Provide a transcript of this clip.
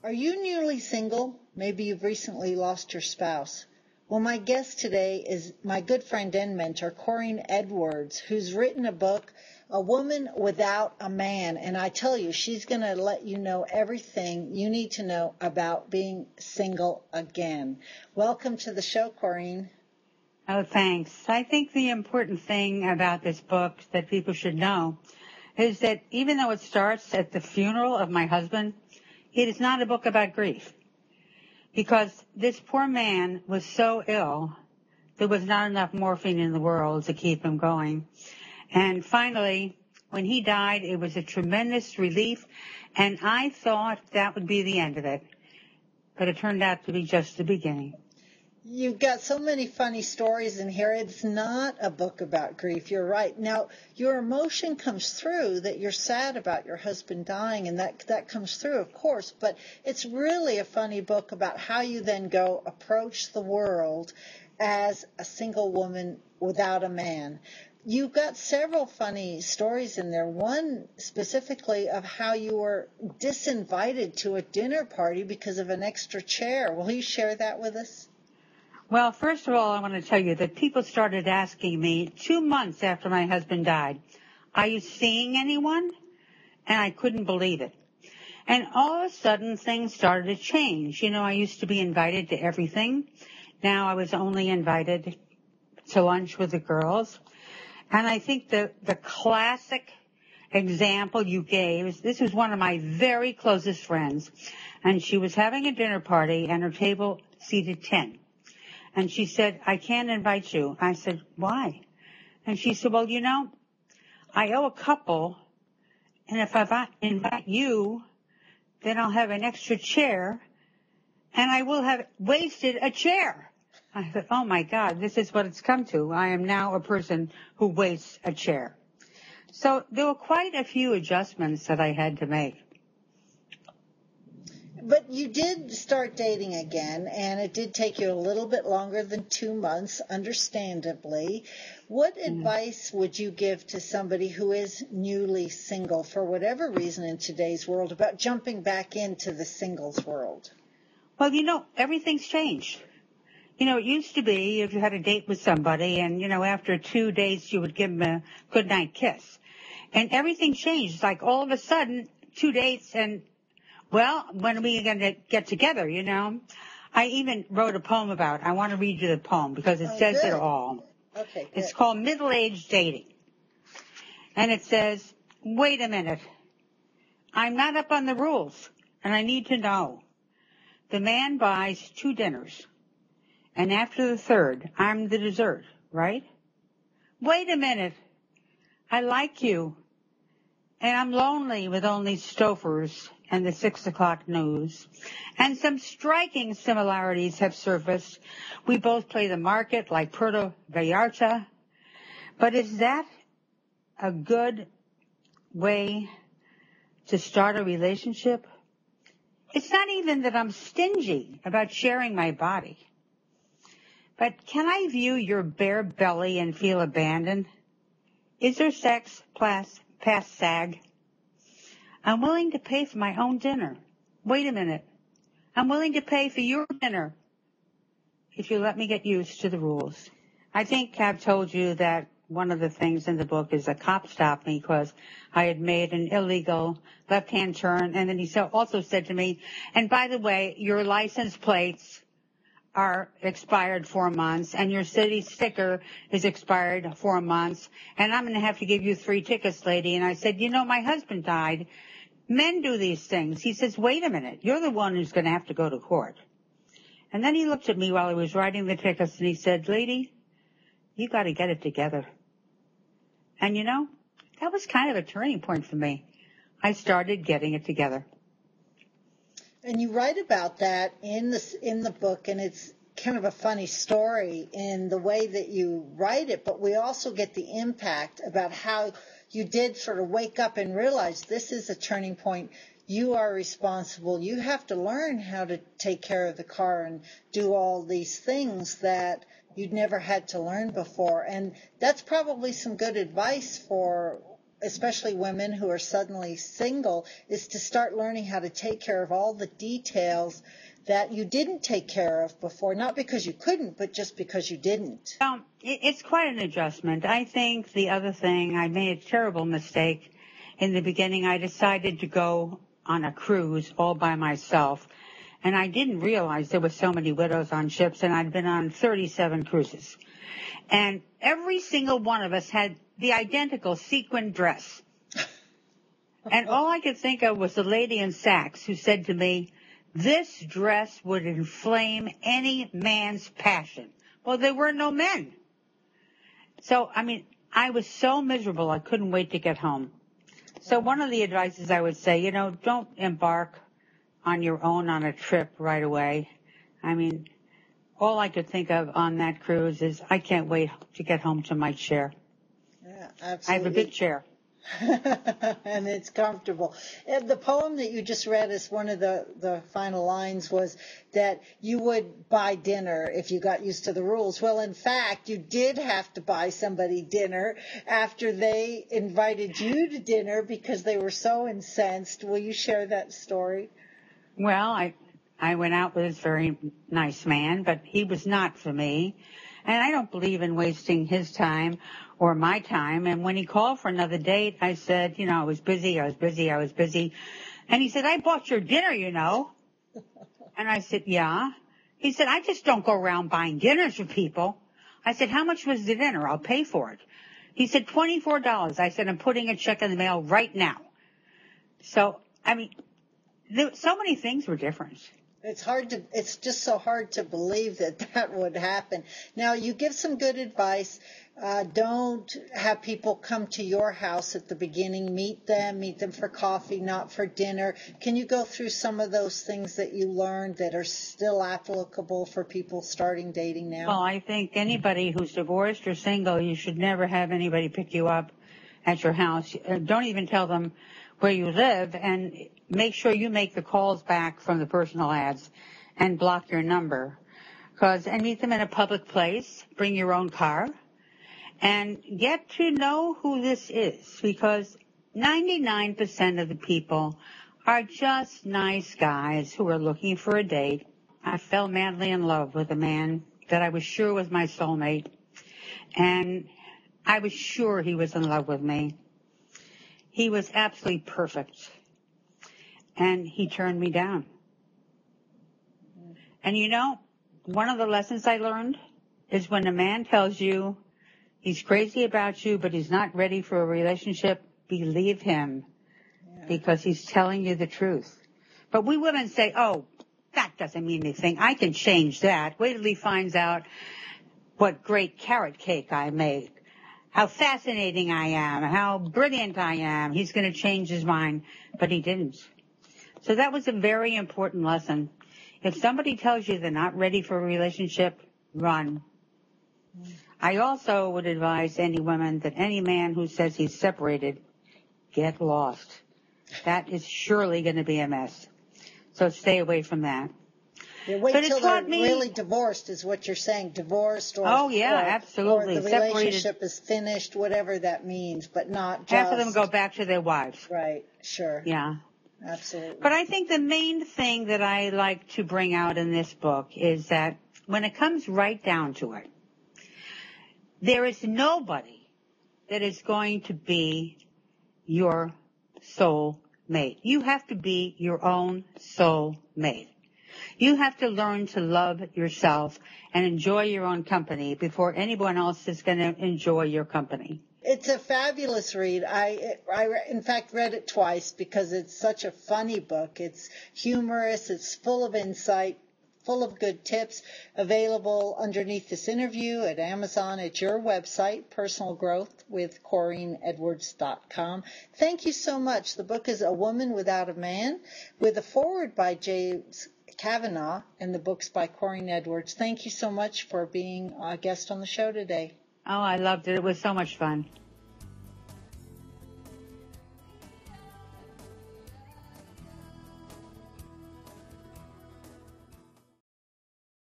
Are you newly single? Maybe you've recently lost your spouse. Well, my guest today is my good friend and mentor, Corinne Edwards, who's written a book, A Woman Without a Man. And I tell you, she's going to let you know everything you need to know about being single again. Welcome to the show, Corinne. Oh, thanks. I think the important thing about this book that people should know is that even though it starts at the funeral of my husband, it is not a book about grief. Because this poor man was so ill, there was not enough morphine in the world to keep him going. And finally, when he died, it was a tremendous relief, and I thought that would be the end of it. But it turned out to be just the beginning. You've got so many funny stories in here. It's not a book about grief. You're right. Now, your emotion comes through that you're sad about your husband dying, and that comes through, of course. But it's really a funny book about how you then go approach the world as a single woman without a man. You've got several funny stories in there. One specifically of how you were disinvited to a dinner party because of an extra chair. Will you share that with us? Well, first of all, I want to tell you that people started asking me 2 months after my husband died, are you seeing anyone? And I couldn't believe it. And all of a sudden, things started to change. You know, I used to be invited to everything. Now I was only invited to lunch with the girls. And I think the classic example you gave, this was one of my very closest friends. And she was having a dinner party, and her table seated 10. And she said, I can't invite you. I said, why? And she said, well, you know, I owe a couple, and if I invite you, then I'll have an extra chair, and I will have wasted a chair. I thought, oh, my God, this is what it's come to. I am now a person who wastes a chair. So there were quite a few adjustments that I had to make. But you did start dating again, and it did take you a little bit longer than 2 months, understandably. What advice would you give to somebody who is newly single, for whatever reason in today's world, about jumping back into the singles world? Well, you know, everything's changed. You know, it used to be if you had a date with somebody and, you know, after 2 days you would give them a goodnight kiss. And everything changed. Like all of a sudden, 2 dates and, well, when are we going to get together, you know? I even wrote a poem about it. I want to read you the poem because it says good. it all. Okay, good. It's called Middle-Aged Dating. And it says, wait a minute. I'm not up on the rules, and I need to know. The man buys 2 dinners, and after the third, I'm the dessert, right? Wait a minute. I like you, and I'm lonely with only Stofers and the 6 o'clock news. And some striking similarities have surfaced. We both play the market like Puerto Vallarta. But is that a good way to start a relationship? It's not even that I'm stingy about sharing my body. But can I view your bare belly and feel abandoned? Is there sex past SAG? I'm willing to pay for my own dinner. Wait a minute. I'm willing to pay for your dinner if you let me get used to the rules. I think I've told you that one of the things in the book is a cop stopped me because I had made an illegal left-hand turn. And then he also said to me, and by the way, your license plates are expired 4 months, and your city sticker is expired 4 months, and I'm going to have to give you 3 tickets, lady. And I said, you know, my husband died. Men do these things. He says, wait a minute, you're the one who's going to have to go to court. And then he looked at me while I was writing the tickets, and he said, lady, you got to get it together. And, you know, that was kind of a turning point for me. I started getting it together. And you write about that in the book, and it's kind of a funny story in the way that you write it, but we also get the impact about how you did sort of wake up and realize this is a turning point. You are responsible. You have to learn how to take care of the car and do all these things that you'd never had to learn before. And that's probably some good advice for especially women who are suddenly single, is to start learning how to take care of all the details that you didn't take care of before, not because you couldn't, but just because you didn't. It's quite an adjustment. I think the other thing, I made a terrible mistake. In the beginning, I decided to go on a cruise all by myself, and I didn't realize there were so many widows on ships, and I'd been on 37 cruises. And every single one of us had the identical sequin dress. And all I could think of was the lady in Saks who said to me, "This dress would inflame any man's passion." Well, there were no men. So, I was so miserable, I couldn't wait to get home. So one of the advices I would say, don't embark on your own on a trip right away. All I could think of on that cruise is I can't wait to get home to my chair. Yeah, absolutely. I have a big chair. And it's comfortable. And the poem that you just read as one of the final lines was that you would buy dinner if you got used to the rules. Well, in fact, you did have to buy somebody dinner after they invited you to dinner because they were so incensed. Will you share that story? Well, I went out with this very nice man, but he was not for me. And I don't believe in wasting his time or my time. And when he called for another date, I said, I was busy. And he said, "I bought your dinner, And I said, "Yeah." He said, "I just don't go around buying dinners for people." I said, "How much was the dinner? I'll pay for it." He said, $24. I said, "I'm putting a check in the mail right now." So, so many things were different. It's just so hard to believe that would happen. Now, you give some good advice. Don't have people come to your house at the beginning. Meet them for coffee, not for dinner. Can you go through some of those things that you learned that are still applicable for people starting dating now? Well, I think anybody who's divorced or single, you should never have anybody pick you up at your house. Don't even tell them where you live, and make sure you make the calls back from the personal ads and block your number. And meet them in a public place, bring your own car, and get to know who this is, because 99% of the people are just nice guys who are looking for a date. I fell madly in love with a man that I was sure was my soulmate, and I was sure he was in love with me. He was absolutely perfect, and he turned me down. And one of the lessons I learned is when a man tells you he's crazy about you, but he's not ready for a relationship, believe him, because he's telling you the truth. But we women say, "Oh, that doesn't mean anything. I can change that. Wait till he finds out what great carrot cake I make, how fascinating I am, how brilliant I am. He's going to change his mind." But he didn't. So that was a very important lesson. If somebody tells you they're not ready for a relationship, run. I also would advise any women that any man who says he's separated, get lost. That is surely going to be a mess. So stay away from that. Yeah, wait till they're really divorced is what you're saying. Divorced or, absolutely. Or the relationship is finished, whatever that means, but not just... After them go back to their wives. Right, sure. Yeah. Absolutely. But I think the main thing that I like to bring out in this book is that when it comes right down to it, there is nobody that is going to be your soul mate. You have to be your own soul mate. You have to learn to love yourself and enjoy your own company before anyone else is going to enjoy your company. It's a fabulous read. I in fact read it twice because it's such a funny book. It's humorous. It's full of insight, full of good tips. Available underneath this interview at Amazon, at your website, personalgrowthwithCorinneEdwards.com. Thank you so much. The book is A Woman Without a Man, with a foreword by James Kavanaugh, and the book's by Corinne Edwards. Thank you so much for being a guest on the show today. Oh, I loved it. It was so much fun.